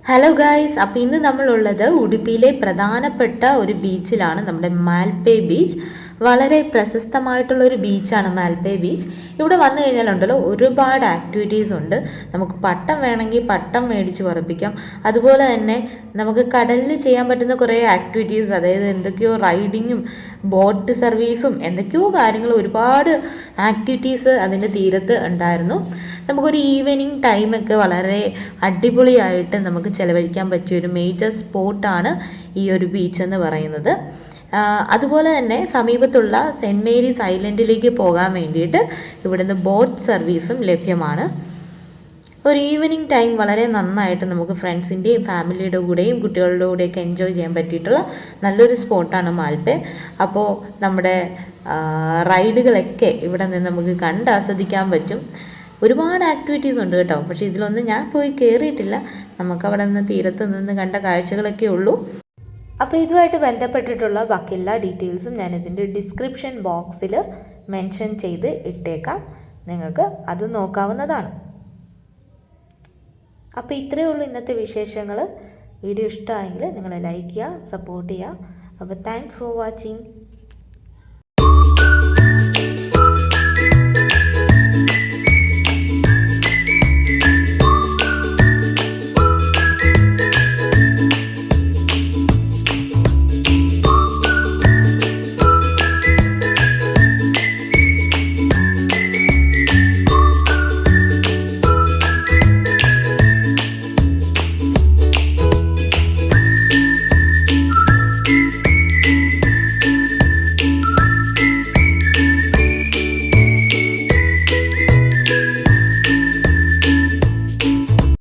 Hello guys, അപ്പോൾ ഇന്ന് നമ്മളുള്ളത് ഉടുപ്പിയിലെ പ്രധാനപ്പെട്ട ഒരു ബീച്ചിലാണ്, നമ്മുടെ മാൽപ്പേ ബീച്ച്. വളരെ പ്രശസ്തമായിട്ടുള്ള ഒരു ബീച്ചാണ് മാൽപ്പേ ബീച്ച്. ഇവിടെ വന്നു കഴിഞ്ഞാലുണ്ടല്ലോ ഒരുപാട് ആക്ടിവിറ്റീസ് ഉണ്ട്. നമുക്ക് പട്ടം വേണമെങ്കിൽ പട്ടം മേടിച്ച് പറപ്പിക്കാം. അതുപോലെ തന്നെ നമുക്ക് കടലിൽ ചെയ്യാൻ പറ്റുന്ന കുറേ ആക്ടിവിറ്റീസ്, അതായത് എന്തൊക്കെയോ റൈഡിങ്ങും ബോട്ട് സർവീസും എന്തൊക്കെയോ കാര്യങ്ങൾ, ഒരുപാട് ആക്ടിവിറ്റീസ് അതിൻ്റെ തീരത്ത് ഉണ്ടായിരുന്നു. നമുക്കൊരു ഈവനിങ് ടൈമൊക്കെ വളരെ അടിപൊളിയായിട്ട് നമുക്ക് ചിലവഴിക്കാൻ പറ്റിയ ഒരു മേജർ സ്പോട്ടാണ് ഈ ഒരു ബീച്ച് എന്ന് പറയുന്നത്. അതുപോലെ തന്നെ സമീപത്തുള്ള സെൻറ്റ് മേരീസ് ഐലൻഡിലേക്ക് പോകാൻ വേണ്ടിയിട്ട് ഇവിടുന്ന് ബോട്ട് സർവീസും ലഭ്യമാണ്. ഒരു ഈവനിങ് ടൈം വളരെ നന്നായിട്ട് നമുക്ക് ഫ്രണ്ട്സിൻ്റെയും ഫാമിലിയുടെ കൂടെയും കുട്ടികളുടെ കൂടെയൊക്കെ എൻജോയ് ചെയ്യാൻ പറ്റിയിട്ടുള്ള നല്ലൊരു സ്പോട്ടാണ് മാൽപ്പേ. അപ്പോൾ നമ്മുടെ റൈഡുകളൊക്കെ ഇവിടെ നിന്ന് നമുക്ക് കണ്ട് ആസ്വദിക്കാൻ പറ്റും. ഒരുപാട് ആക്ടിവിറ്റീസ് ഉണ്ട് കേട്ടോ, പക്ഷേ ഇതിലൊന്നും ഞാൻ പോയി കയറിയിട്ടില്ല. നമുക്ക് അവിടെ നിന്ന് തീരത്ത് നിന്ന് കണ്ട കാഴ്ചകളൊക്കെ ഉള്ളൂ. അപ്പോൾ ഇതുമായിട്ട് ബന്ധപ്പെട്ടിട്ടുള്ള ബാക്കി എല്ലാ ഡീറ്റെയിൽസും ഞാൻ ഇതിൻ്റെ ഡിസ്ക്രിപ്ഷൻ ബോക്സിൽ മെൻഷൻ ചെയ്ത് ഇട്ടേക്കാം, നിങ്ങൾക്ക് അത് നോക്കാവുന്നതാണ്. അപ്പോൾ ഇത്രയേ ഉള്ളൂ ഇന്നത്തെ വിശേഷങ്ങൾ. വീഡിയോ ഇഷ്ടമായെങ്കിൽ നിങ്ങൾ ലൈക്ക് ചെയ്യുക, സപ്പോർട്ട് ചെയ്യുക. അപ്പോൾ താങ്ക്സ് ഫോർ വാച്ചിങ്.